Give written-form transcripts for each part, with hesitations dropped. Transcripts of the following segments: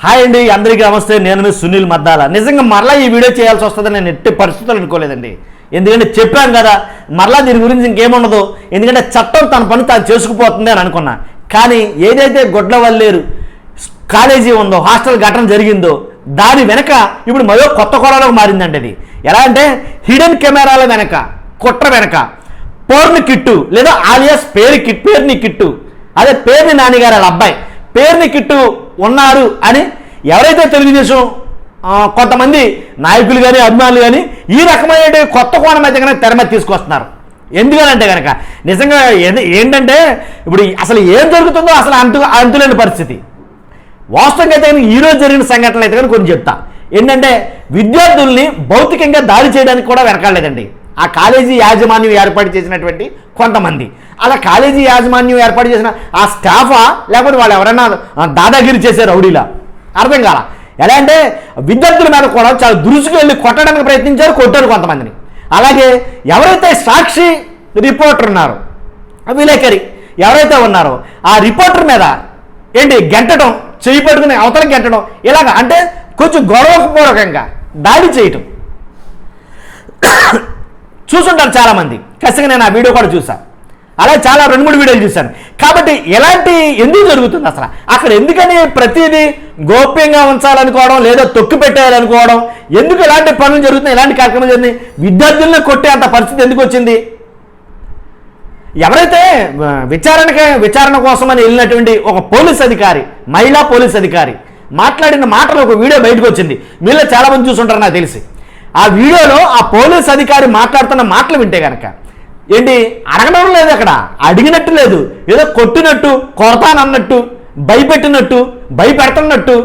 Hi అండి, అందరికీ నమస్తే. నేను మీ సునీల్ మద్దాల. నిజంగా మరలా ఈ వీడియో చేయాల్సి వస్తుందని నేను ఎట్టి పరిస్థితులు అనుకోలేదండి. ఎందుకంటే చెప్పాను కదా, మరలా దీని గురించి ఇంకేముండదు. ఎందుకంటే చట్టం తన పని తాను చేసుకుపోతుంది అని అనుకున్నా. కానీ ఏదైతే గొడ్లవల్లేరు కాలేజీ ఉందో, హాస్టల్ ఘటన జరిగిందో, దాని వెనక ఇప్పుడు మరో కొత్త కోణంలోకి మారిందండి. అది ఎలా అంటే హిడెన్ కెమెరాల వెనక, కుట్ర వెనక పోర్ని కిట్టు లేదా ఆలియాస్ పేరుని కిట్టు, అదే పేరుని నానిగారు వాళ్ళ అబ్బాయి పేరుని కిట్టు ఉన్నారు అని ఎవరైతే తెలుగుదేశం కొంతమంది నాయకులు కానీ అభిమానులు కానీ ఈ రకమైన కొత్త కోణం అయితే కనుక తెర మీద తీసుకొస్తున్నారు. ఎందుకనంటే కనుక నిజంగా ఏంటంటే ఇప్పుడు అసలు ఏం జరుగుతుందో అసలు అంతులేని పరిస్థితి. వాస్తవంగా అయితే ఈరోజు జరిగిన సంఘటనలు అయితే కానీ కొన్ని చెప్తా. ఏంటంటే విద్యార్థుల్ని భౌతికంగా దాడి చేయడానికి కూడా వెనకాలేదండి ఆ కాలేజీ యాజమాన్యం ఏర్పాటు చేసినటువంటి కొంతమంది. అలా కాలేజీ యాజమాన్యం ఏర్పాటు చేసిన ఆ స్టాఫా లేకపోతే వాళ్ళు ఎవరైనా దాదాగిరి చేశారు రౌడీలా అర్థం కాల. ఎలా అంటే విద్యార్థుల మీద కూడా చాలా దురుసుకు వెళ్ళి కొట్టడానికి ప్రయత్నించారు, కొట్టారు కొంతమందిని. అలాగే ఎవరైతే సాక్షి రిపోర్టర్ ఉన్నారో, విలేకరి ఎవరైతే ఉన్నారో ఆ రిపోర్టర్ మీద గెంటడం, చేయి పట్టుకుని అవతల గెంటడం, ఇలాగ అంటే కొంచెం గౌరవపూర్వకంగా దాడి చేయటం చూసుంటారు చాలామంది. ఖచ్చితంగా నేను ఆ వీడియో కూడా చూశాను. అలా చాలా 2-3 వీడియోలు చూశాను. కాబట్టి ఎలాంటి ఎందుకు జరుగుతుంది అసలు అక్కడ, ఎందుకని ప్రతిదీ గోప్యంగా ఉంచాలనుకోవడం లేదా తొక్కి పెట్టేయాలనుకోవడం, ఎందుకు ఇలాంటి పనులు జరుగుతున్నాయి, ఇలాంటి కార్యక్రమాలు జరిగింది, విద్యార్థులను కొట్టే అంత పరిస్థితి ఎందుకు వచ్చింది? ఎవరైతే విచారణ కోసమని వెళ్ళినటువంటి ఒక పోలీస్ అధికారి, మహిళా పోలీస్ అధికారి మాట్లాడిన మాటలు ఒక వీడియో బయటకు వచ్చింది. మీలో చాలా మంది చూసుంటారు నాకు తెలిసి. ఆ వీడియోలో ఆ పోలీస్ అధికారి మాట్లాడుతున్న మాటలు వింటే కనుక అడగడం లేదు, అక్కడ అడిగినట్టు లేదు, ఏదో కొట్టినట్టు, కొడతానన్నట్టు, భయపెట్టినట్టు, భయపెడుతున్నట్టు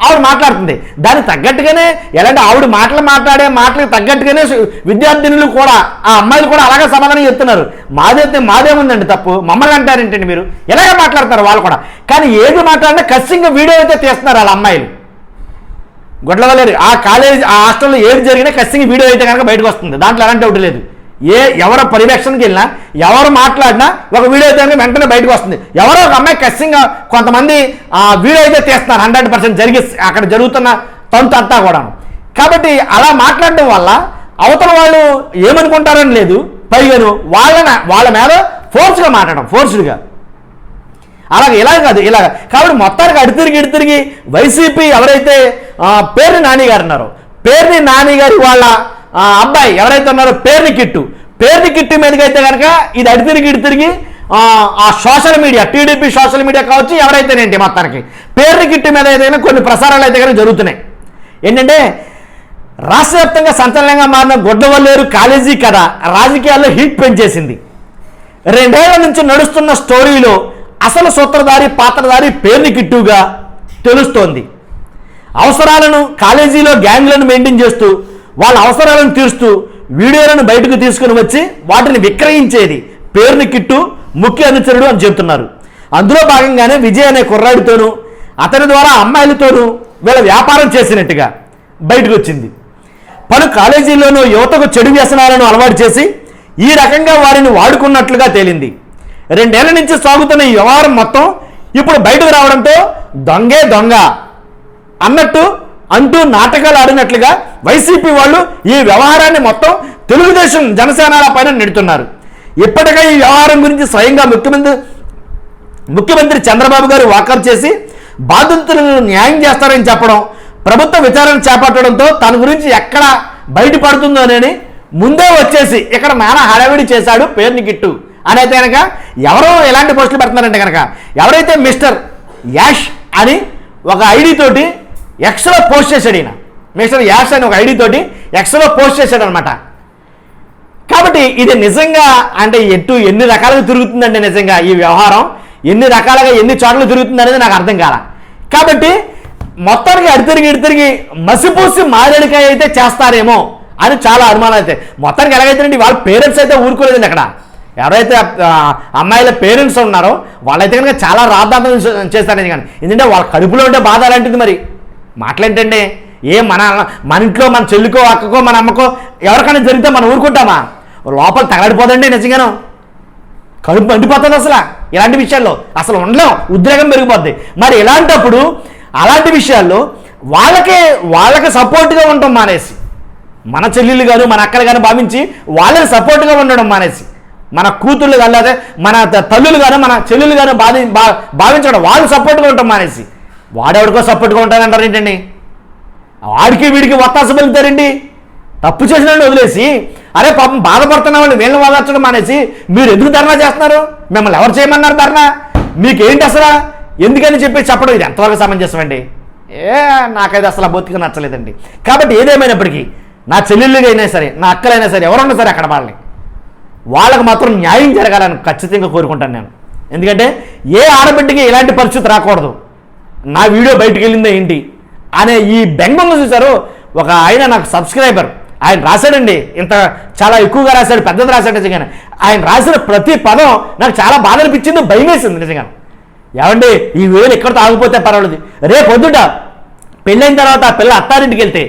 ఆవిడ మాట్లాడుతుంది. దానికి తగ్గట్టుగానే ఎలాంటి ఆవిడ మాట్లాడే మాటలకు తగ్గట్టుగానే విద్యార్థినులు కూడా, ఆ అమ్మాయిలు కూడా అలాగే సమాధానం చెప్తున్నారు. మాదేముందండి తప్పు, మమ్మల్ని అంటారేంటండి మీరు, ఎలాగే మాట్లాడతారు వాళ్ళు కూడా. కానీ ఏది మాట్లాడినా ఖచ్చితంగా వీడియో అయితే తీస్తున్నారు వాళ్ళ అమ్మాయిలు. గొడ్లవల్లేరు ఆ కాలేజ్ ఆ హాస్టల్లో ఏది జరిగినా ఖచ్చితంగా వీడియో అయితే కనుక బయటకు వస్తుంది, దాంట్లో ఎలాంటి డౌట్ లేదు. ఎవరు పర్యవేక్షణకి వెళ్ళినా, ఎవరు మాట్లాడినా ఒక వీడియో అయితే కనుక వెంటనే బయటకు వస్తుంది. ఎవరో ఒక అమ్మాయి ఖచ్చితంగా కొంతమంది వీడియో అయితే తీస్తున్నారు 100% జరిగి అక్కడ జరుగుతున్న తంతు అంతా కూడా. కాబట్టి అలా మాట్లాడడం వల్ల అవతల వాళ్ళు ఏమనుకుంటారని లేదు, పైగాను వాళ్ళ మీద ఫోర్స్గా మాట్లాడడం, ఫోర్స్డ్గా. అలాగే ఇలా కాదు, ఇలాగ. కాబట్టి మొత్తానికి అడితిరిగి వైసీపీ ఎవరైతే పేరుని నాని గారు ఉన్నారో, పేరుని నాని గారి వాళ్ళ అబ్బాయి ఎవరైతే ఉన్నారో పేరుని కిట్టు మీదకి అయితే కనుక ఇది అడితిరిగి ఆ social media, TDP social media కావచ్చు, ఎవరైతేనేంటి మొత్తానికి పేరుని కిట్టు మీద అయితే కొన్ని ప్రసారాలు అయితే కనుక జరుగుతున్నాయి. ఏంటంటే రాష్ట్ర వ్యాప్తంగా సంచలనంగా మారిన గొడ్లవల్లేరు కాలేజీ కథ రాజకీయాల్లో హీట్ పెంచేసింది. 2 ఏళ్ల నుంచి నడుస్తున్న స్టోరీలో అసలు సూత్రధారి, పాత్రధారి పేరుని కిట్టుగా తెలుస్తోంది. అవసరాలను కాలేజీలో గ్యాంగ్లను మెయింటైన్ చేస్తూ వాళ్ళ అవసరాలను తీరుస్తూ వీడియోలను బయటకు తీసుకుని వచ్చి వాటిని విక్రయించేది పేరుని కిట్టు ముఖ్య అనుచరుడు అని చెబుతున్నారు. అందులో భాగంగానే విజయ్ అనే కుర్రాడితోనూ అతని ద్వారా అమ్మాయిలతోనూ వీళ్ళ వ్యాపారం చేసినట్టుగా బయటకు వచ్చింది. పలు కాలేజీల్లోనూ యువతకు చెడు వ్యసనాలను అలవాటు చేసి ఈ రకంగా వారిని వాడుకున్నట్లుగా తేలింది. 2 ఏళ్ల నుంచి సాగుతున్న ఈ వ్యవహారం మొత్తం ఇప్పుడు బయటకు రావడంతో దొంగే దొంగ అంటూ నాటకాలు ఆడినట్లుగా వైసీపీ వాళ్ళు ఈ వ్యవహారాన్ని మొత్తం తెలుగుదేశం జనసేనల పైన నెడుతున్నారు. ఇప్పటికే ఈ వ్యవహారం గురించి స్వయంగా ముఖ్యమంత్రి చంద్రబాబు గారు వాకప్ చేసి బాధితులను న్యాయం చేస్తారని చెప్పడం, ప్రభుత్వ విచారణ చేపట్టడంతో తన గురించి ఎక్కడ బయటపడుతుందోనని ముందే వచ్చేసి ఇక్కడ నానా హడావిడి చేశాడు పేరుని కిట్టు అని అయితే కనుక ఎవరో ఎలాంటి పోస్టులు పెడుతున్నారంటే కనుక ఎవరైతే మిస్టర్ యాష్ అని ఒక ఐడి తోటి ఎక్స్లో పోస్ట్ చేశాడు, ఈయన మిస్టర్ యాష్ అని ఒక ఐడి తోటి ఎక్స్లో పోస్ట్ చేశాడు అనమాట. కాబట్టి ఇది నిజంగా అంటే ఎన్ని రకాలుగా తిరుగుతుందంటే నిజంగా ఈ వ్యవహారం ఎన్ని రకాలుగా ఎన్ని చోట్ల తిరుగుతుంది అనేది నాకు అర్థం కాల. కాబట్టి మొత్తానికి అడితిరిగి మసిపూసి మారేడికాయ అయితే చేస్తారేమో అని చాలా అనుమానం. అయితే మొత్తానికి ఎలాగైతేనండి వాళ్ళ పేరెంట్స్ అయితే ఊరుకోలేదండి. అక్కడ ఎవరైతే అమ్మాయిల పేరెంట్స్ ఉన్నారో వాళ్ళైతే కనుక చాలా రాద్ధాంతం చేస్తారని. కానీ ఎందుకంటే వాళ్ళ కడుపులో ఉంటే బాధ అలాంటిది. మరి మాటలేంటండి, మన ఇంట్లో మన చెల్లికో అక్కకో మన అమ్మకో ఎవరికైనా జరిగితే మనం ఊరుకుంటామా? లోపల తగలడిపోదండి నిజంగాను, కడుపు మండిపోతుంది. అసలు ఇలాంటి విషయాల్లో అసలు ఉండలేం, ఉద్రేకం పెరిగిపోద్ది. మరి ఇలాంటప్పుడు అలాంటి విషయాల్లో వాళ్ళకి సపోర్ట్గా ఉండటం మానేసి, మన చెల్లెళ్ళు గాను మన అక్కలు కానీ భావించి వాళ్ళకి సపోర్ట్గా ఉండడం మానేసి, మన కూతుళ్ళు కానీ లేదా మన తల్లులు కానీ మన చెల్లెలు కానీ భావించడం వాళ్ళు సపోర్ట్గా ఉండటం మానేసి వాడెవడికో సపోర్ట్గా ఉంటారంటారు ఏంటండి? వాడికి వీడికి ఒత్తాస పలుకుతారండి. తప్పు చేసిన వాళ్ళని వదిలేసి అరే పాపం బాధపడుతున్న వాళ్ళు వీళ్ళని వాదార్చడం మానేసి మీరు ఎందుకు ధర్నా చేస్తున్నారు? మిమ్మల్ని ఎవరు చేయమన్నారు ధర్నా? మీకేంటి అసలు ఎందుకని చెప్పి చెప్పడం ఇది ఎంతవరకు సమంజసం అండి? నాకైతే అసలు ఆ బొత్తిగా నచ్చలేదండి. కాబట్టి ఏదేమైనప్పటికీ నా చెల్లెళ్ళైనా సరే నా అక్కలైనా సరే ఎవరన్నా సరే అక్కడ వాళ్ళకి మాత్రం న్యాయం జరగాలని ఖచ్చితంగా కోరుకుంటాను నేను. ఎందుకంటే ఏ ఆడబిడ్డకి ఇలాంటి పరిస్థితి రాకూడదు. నా వీడియో బయటకు వెళ్ళిందో ఏంటి అనే ఈ బెంగంలో చూశారు. ఒక ఆయన నాకు సబ్స్క్రైబర్ ఆయన రాశాడండి, ఇంత చాలా ఎక్కువగా రాశాడు, పెద్దది రాశాడు. నిజంగా ఆయన రాసిన ప్రతి పదం నాకు చాలా బాధ అనిపించింది, భయం వేసింది నిజంగా. ఏమండి ఈ వీడియోలు ఎక్కడితో ఆగిపోతే పర్వాలేదు, రేపు పొద్దుట పెళ్ళైన తర్వాత ఆ పిల్ల అత్తారింటికి వెళ్తే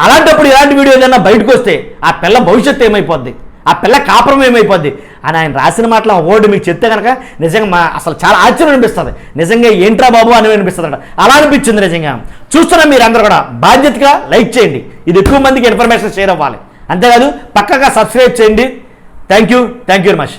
అలాంటప్పుడు ఇలాంటి వీడియో ఏదైనా బయటకు వస్తే ఆ పిల్ల భవిష్యత్తు ఏమైపోద్ది, ఆ పిల్ల కాపురం ఏమైపోద్ది అని ఆయన రాసిన మాటలు ఓడి మీకు చెప్తే కనుక నిజంగా అసలు చాలా ఆశ్చర్యం అనిపిస్తుంది. నిజంగా ఏంట్రా బాబు అని అనిపిస్తుంది. అలా అనిపించింది నిజంగా. చూస్తున్నా మీరందరూ కూడా బాధ్యతగా లైక్ చేయండి, ఇది ఎక్కువ మందికి ఇన్ఫర్మేషన్ షేర్ అవ్వాలి. అంతేకాదు పక్కగా సబ్స్క్రైబ్ చేయండి. Thank you very much.